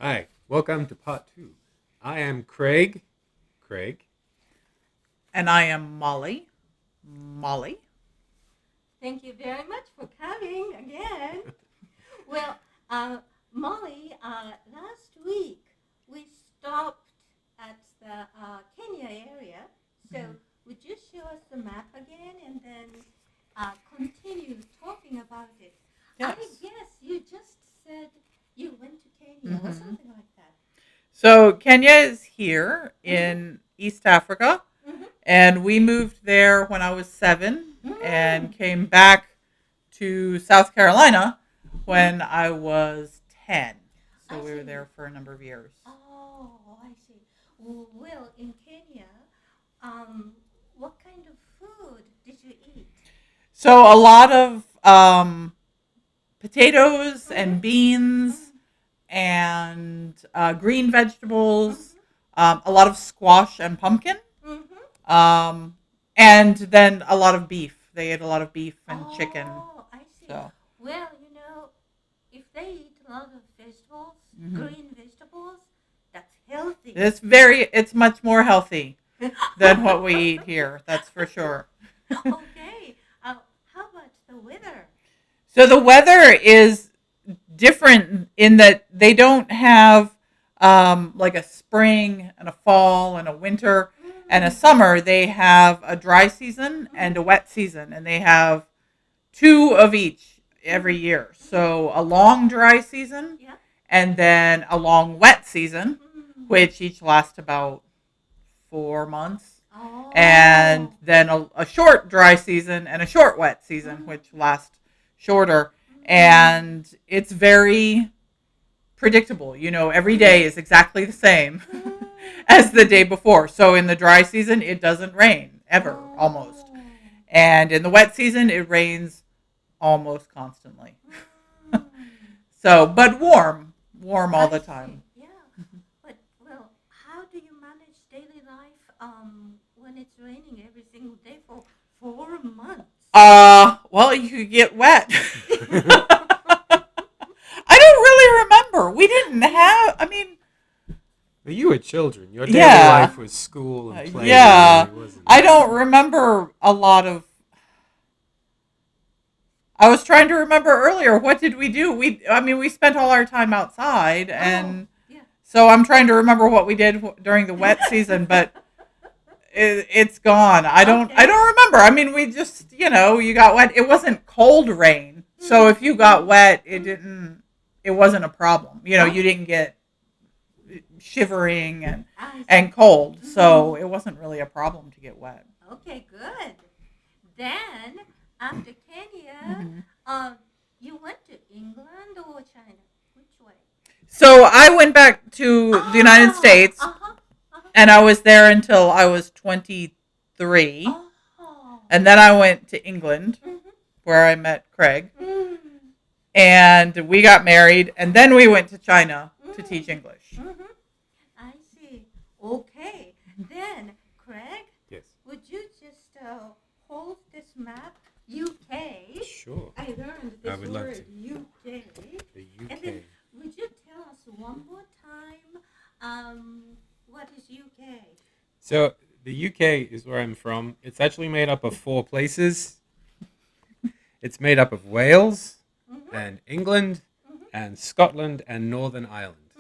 Hi, welcome to part two. I am Craig. Craig. And I am Molly. Molly. Thank you very much for coming again. Well, uh, Molly, last week we stopped at the Kenya area. So would you show us the map again and then continue talking about it? Yes. I guess you just said you went to Kenya or something like that. So Kenya is here in East Africa, Mm-hmm. and we moved there when I was 7 and came back to South Carolina when I was 10. So I we were see. there for a number of years. Oh, I see. Well, in Kenya, what kind of food did you eat? So a lot of potatoes and beans and green vegetables, a lot of squash and pumpkin. Mm-hmm. Um, and then a lot of beef. They ate a lot of beef and chicken. Oh, I see. So Well, if they eat a lot of vegetables, green vegetables, that's healthy. it's much more healthy than what we eat here. That's for sure. Okay. How about the weather? So the weather is different in that they don't have like a spring and a fall and a winter and a summer. They have a dry season and a wet season, and they have two of each every year. So a long dry season Yeah. and then a long wet season, Mm. which each last about 4 months. Oh. And then a short dry season and a short wet season, which lasts shorter. And it's very predictable. Every day is exactly the same as the day before. So in the dry season, it doesn't rain ever, almost. Oh. And in the wet season, it rains almost constantly. Mm. So, but warm all I the see. time. Yeah. But how do you manage daily life when it's raining every single day for 4 months? Well, you could get wet. I don't really remember. We didn't have. I mean, But you were children. Your daily Yeah. life was school and play. Yeah. Really, wasn't I it? don't remember a lot of. I was trying to remember earlier. What did we do? We spent all our time outside, and Yeah. so I'm trying to remember what we did during the wet season, but it's gone. I don't. Okay. I don't remember. We just, you got wet. It wasn't cold rain, so if you got wet, it didn't. It wasn't a problem. You didn't get shivering I see. and cold, so it wasn't really a problem to get wet. Okay, good. Then after Kenya, you went to England or China? Which way? So I went back to the United States, Uh-huh. Uh-huh. and I was there until I was 23, Oh. and then I went to England, Mhm. where I met Craig, Mm. and we got married, and then we went to China to teach English. Mm-hmm. I see. Okay. Then, Craig, Yes. would you just hold this map? UK. Sure. I learned I this would love word, to. UK. The And then, UK. would you tell us one more time what is UK? So the UK is where I'm from. It's actually made up of 4 places. It's made up of Wales Mm-hmm. and England and Scotland and Northern Ireland.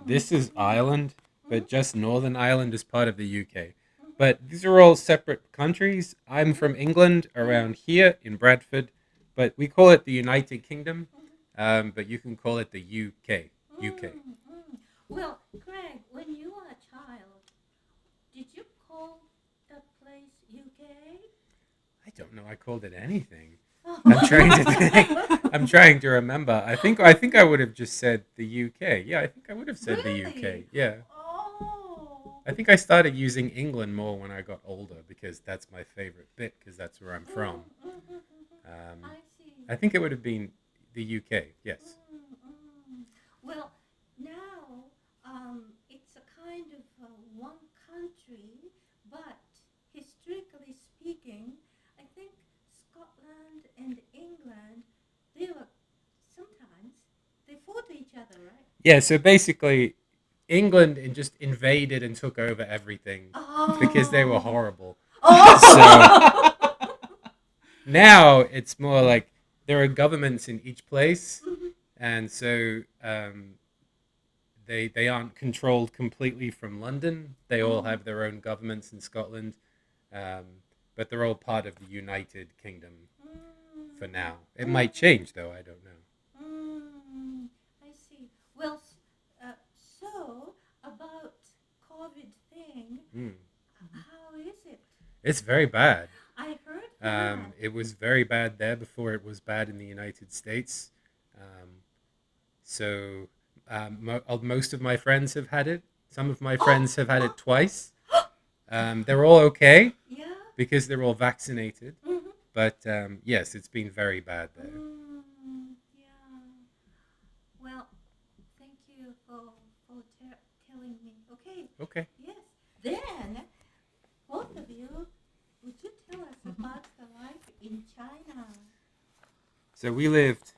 This is Ireland, but just Northern Ireland is part of the UK. But these are all separate countries. I'm from England, around here in Bradford, but we call it the United Kingdom. But you can call it the UK. UK. Well, Craig, when you were a child, did you call that place UK? I don't know. I called it anything. I'm trying to think. I'm trying to remember. I think I would have just said the UK. Yeah, I think I would have said the UK. Really? Yeah. Oh. I think I started using England more when I got older because that's my favorite bit because that's where I'm from. I see. I think it would have been the UK. Yes. Well, now it's a kind of one country, but historically speaking, I think Scotland and England, they were sometimes they fought each other. together, right? Yeah, so basically, England just invaded and took over everything because they were horrible. Oh. Now it's more like there are governments in each place, Mhm. and so they aren't controlled completely from London. They all have their own governments in Scotland, um, but they're all part of the United Kingdom for now. It might change, though. I don't know. I see. Well, so about COVID thing, Mm. how is it? It's very bad. I heard that. It was very bad there before it was bad in the United States. So most of my friends have had it. Some of my friends have had it twice. They're all okay Yeah. because they're all vaccinated. Mm-hmm. But yes, it's been very bad there. Yeah. Well, thank you for telling me. Okay. Okay. Yes. Then, both of you, would you tell us about the life in China? So we lived.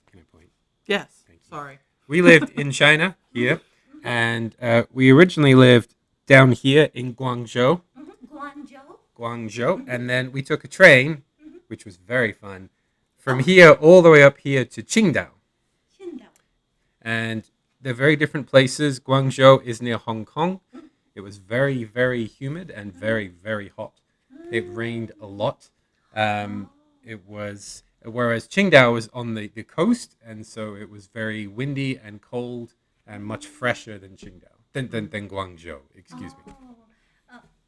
Can I point? Yes. Thank you. Sorry. We lived in China here, and we originally lived down here in Guangzhou. Guangzhou. And then we took a train, which was very fun, from here all the way up here to Qingdao. Qingdao. And they're very different places. Guangzhou is near Hong Kong. It was very, very humid and very, very hot. It rained a lot. Whereas Qingdao was on the coast, and so it was very windy and cold and much fresher than Qingdao, than Guangzhou, excuse me.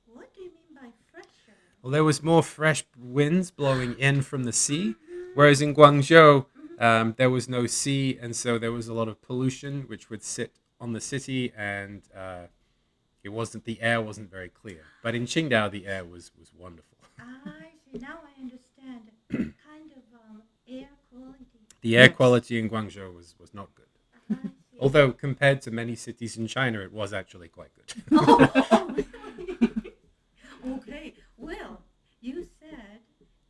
What do you mean by fresher? Well, there was more fresh winds blowing in from the sea, whereas in Guangzhou, there was no sea, and so there was a lot of pollution, which would sit on the city, and the air wasn't very clear. But in Qingdao, the air was wonderful. I see. Now I understand. Kind of air quality. The air Yes. quality in Guangzhou was not good. I see. Although compared to many cities in China, it was actually quite good. Oh, really? Okay. Well, you said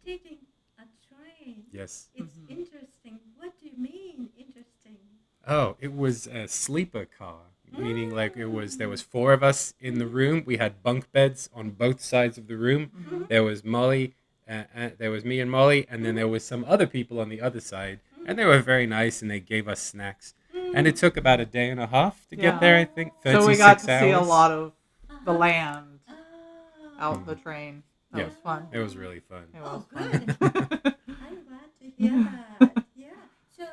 taking a train. Yes. It's interesting. What do you mean interesting? Oh, it was a sleeper car, meaning like there was four of us in the room. We had bunk beds on both sides of the room. There was Molly, there was me and Molly, and then there was some other people on the other side, and they were very nice, and they gave us snacks. And it took about a day and a half to get Yeah. there, I think. 36 So we got to hours. see a lot of the land Ah. out the train. That Yeah. was fun. It was really fun. It Oh, was good. fun. I'm glad to hear that. Yeah. So,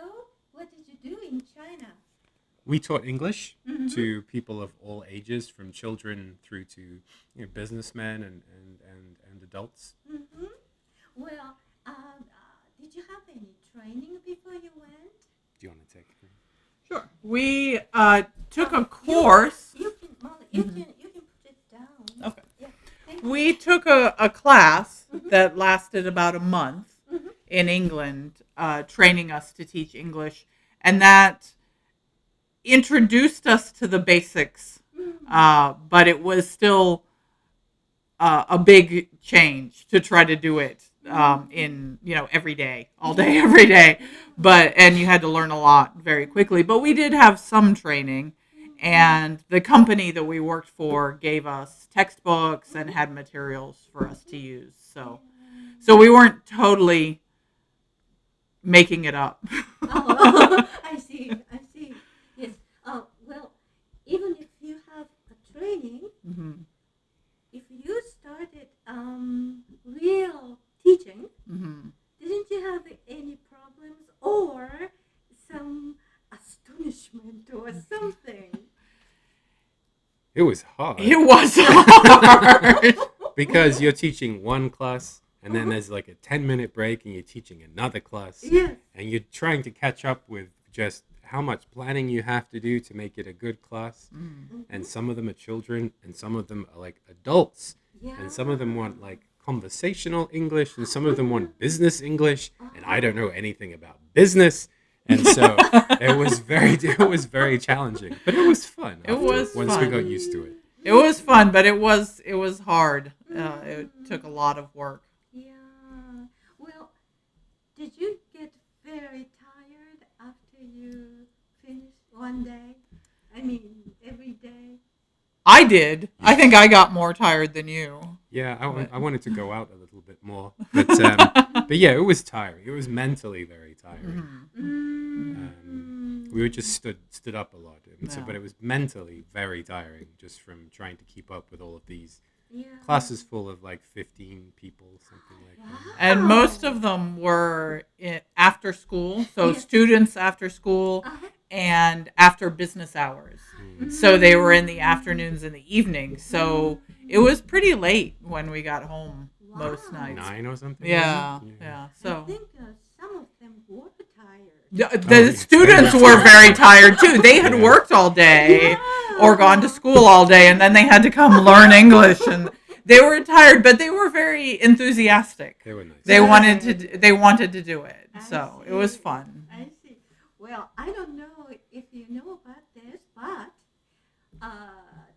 what did you do in China? We taught English Mhm. to people of all ages, from children through to businessmen and adults. Mm-hmm. Well, did you have any training before you went? Do you want to take it? Sure. We took a course. You can, Molly. You can put it down. Okay. Yeah. Thank you. We took a class that lasted about a month in England, training us to teach English, and that introduced us to the basics. But it was still a big change to try to do it in every day, all day, every day. And you had to learn a lot very quickly. But we did have some training. And the company that we worked for gave us textbooks and had materials for us to use. So we weren't totally making it up. Oh, I see. Yes. Well, even if you have a training, Mhm. if you started real teaching, Mhm. didn't you have any problems or some astonishment or something? It was hard It was hard. because you're teaching one class, and then there's like a 10-minute break, and you're teaching another class, Yes. and you're trying to catch up with just how much planning you have to do to make it a good class. And some of them are children, and some of them are like adults, Yeah. and some of them want like conversational English, and some of them want business English, and I don't know anything about business, and so it was very challenging, but it was fun. It was once we fun. got used to it. It was fun, but it was hard. It took a lot of work. Yeah. Well, did you get very tired after you finished one day? I mean, every day? I did. I think I got more tired than you. Yeah, But- I wanted to go out a little bit more, but yeah, it was tiring. It was mentally very tiring. We were just stood up a lot, and so Yeah. but it was mentally very tiring just from trying to keep up with all of these Yeah. classes full of like 15 people, something like that. And most of them were after school, so Yes. students after school Uh-huh. and after business hours. So they were in the afternoons and the evenings. So it was pretty late when we got home most Wow. nights. 9 or something. Yeah, wasn't it? yeah. I So think some of them were tired. the yeah. students were very tired too. They had Yeah. worked all day Yeah. or gone to school all day, and then they had to come learn English, and they were tired, but they were very enthusiastic. They were nice. They Right. wanted to do it, I so it was see. fun. I see. Well, I don't know if you know about this, but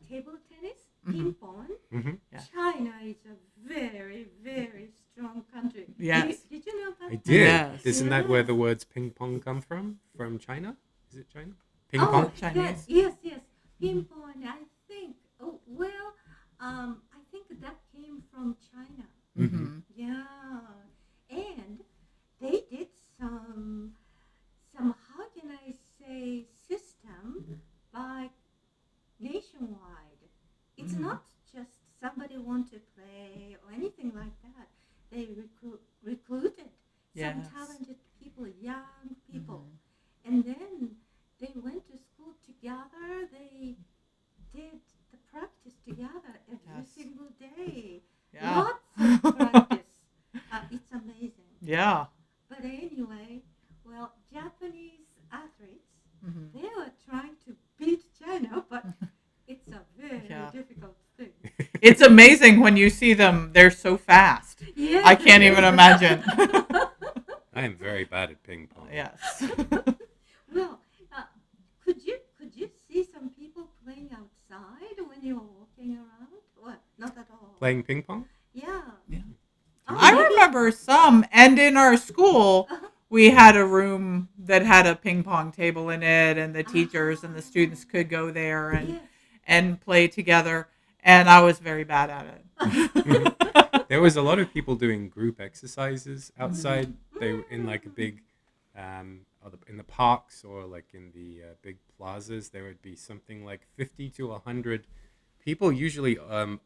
table tennis, Mhm. ping pong, Mhm. Yeah. China is a very, very strong country. Yes. Did you know about I that? did. Yes. Isn't that where the words ping pong come from? From China? Is it China? Ping Oh, pong? Chinese. yes. Ping pong, I think. Oh, well, I think that came from China. Mhm. Yeah, and they did some how can I say system by nationwide. It's Mhm. not just somebody want to play or anything like that. They recruited some Yes. talented people, young people, Mhm. and then they went to school together. They did the practice together every Yes. single day. Yeah. Lots of practice. It's amazing. Yeah. But anyway, well, Japanese athletes, Mhm. they were trying to beat China, but it's a very Yeah. difficult thing. It's amazing when you see them. They're so fast. Yes. I can't even imagine. I am very bad at ping pong. Yes. Well, could you see some people playing outside when you were walking around? What? Not at all. Playing ping pong? Yeah. Yeah. Oh, I maybe- remember some, and in our school, Uh-huh. we had a room that had a ping pong table in it, and the teachers and the students could go there and, Yes. and play together. And I was very bad at it. There was a lot of people doing group exercises outside. They were in like a big, in the parks or like in the big plazas. There would be something like 50 to 100 people, usually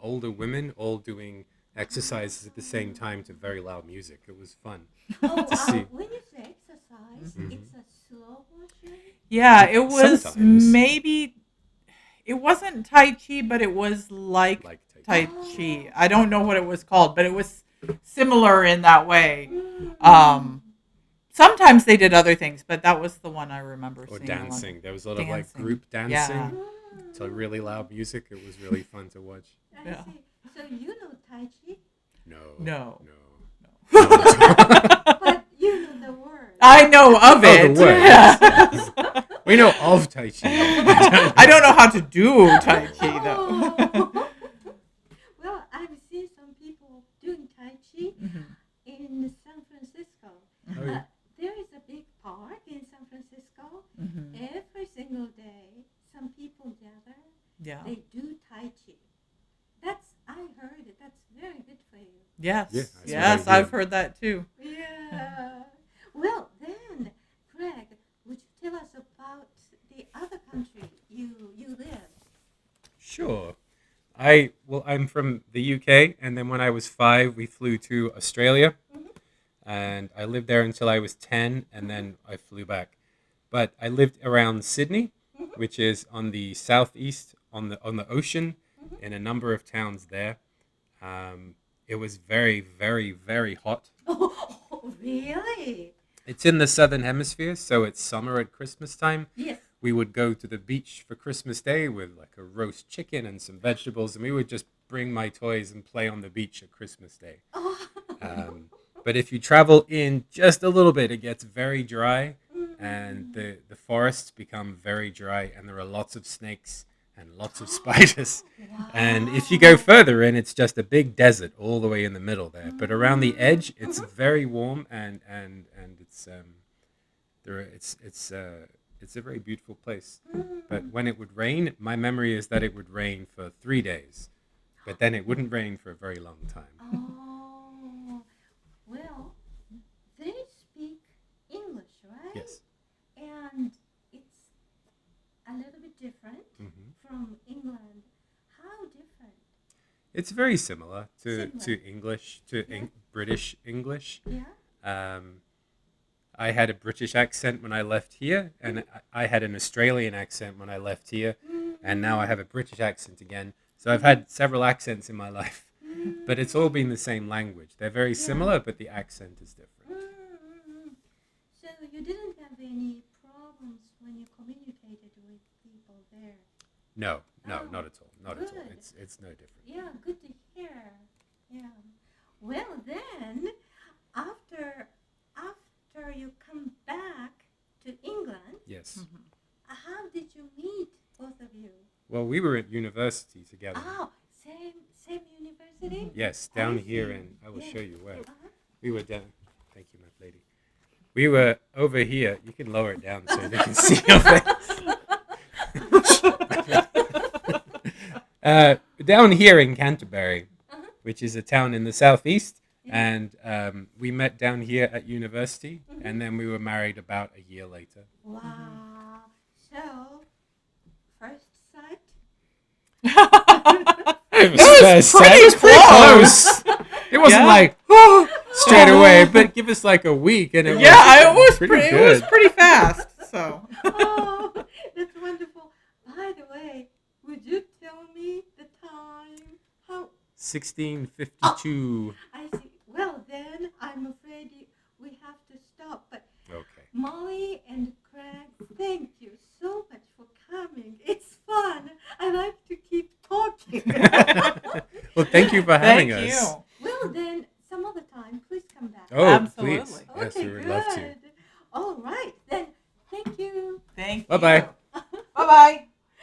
older women, all doing exercises at the same time to very loud music. It was fun. Oh, To see. when you say exercise, Mhm. it's a slow motion. Yeah, it was Sometimes. maybe, it wasn't Tai Chi, but it was like Like Tai Oh. Chi. I don't know what it was called, but it was similar in that way. Mm. Sometimes they did other things, but that was the one I remember or seeing. a lot. dancing. There was a lot of like Dancing. group dancing Yeah. to really loud music. It was really fun to watch. I Yeah. see. So you know Tai Chi, No. No. but you know the word. I know of Oh, it. the words. Yeah. We know of Tai Chi. I don't know how to do Tai Chi though. Oh. Well, I've seen some people doing Tai Chi Mhm. in San Francisco. Oh, yeah. There is a big park in San Francisco. Mhm. Every single day, some people gather. Yeah. They do Tai Chi. I heard it. That's very good for you. Yes. Yeah, that's Yes, very I've good. heard that too. Yeah. Well, then, Greg, would you tell us about the other country you live? Sure. I'm from the UK, and then when I was 5, we flew to Australia, and I lived there until I was 10, and then I flew back. But I lived around Sydney, which is on the southeast, on the ocean, in a number of towns there. It was very, very, very hot. Oh, really? It's in the southern hemisphere, so it's summer at Christmas time. Yes. We would go to the beach for Christmas Day with like a roast chicken and some vegetables, and we would just bring my toys and play on the beach at Christmas Day. Oh. But if you travel in just a little bit, it gets very dry, and the forests become very dry, and there are lots of snakes and lots of spiders. And if you go further in, it's just a big desert all the way in the middle there. But around the edge, it's very warm, and it's It's a very beautiful place. But when it would rain, my memory is that it would rain for 3 days. But then it wouldn't rain for a very long time. Oh, well, they speak English, right? Yes. And it's a little bit different from England. How different? It's very similar to Similar. English, Yeah. British English. Yeah. I had a British accent when I left here, and I had an Australian accent when I left here, and now I have a British accent again. So I've had several accents in my life, but it's all been the same language. They're very similar, but the accent is different. So you didn't have any problems when you communicated with people there? No, Oh, not at all. Not at all. good. It's no different. Yeah, good to hear. Yeah. Well, then, after you come back to England, Yes. how did you meet, both of you? Well, we were at university together. Oh, same university? Yes, down I here, see. and I will Yes. show you where. Uh-huh. We were down. Thank you, my lady. We were over here. You can lower it down so they can see your face. Down here in Canterbury, which is a town in the southeast, and we met down here at university, and then we were married about a year later. Wow. So, first sight? It was pretty close. It wasn't Yeah. like straight away, but give us like a week, and it Yeah, was it was pretty fast. So Oh, that's wonderful. By the way, would you tell me the time? How? 1652. I see. Well, then I'm afraid we have to stop. But Okay. Molly and Craig, thank you so much for coming. It's fun. I like to keep talking. Well, thank you for having thank us. you. Well, then some other time, please come back. Oh, Absolutely. please. Yes, Okay, we would love to. good. All right, then. Thank you. Thank Bye-bye. you. Bye bye.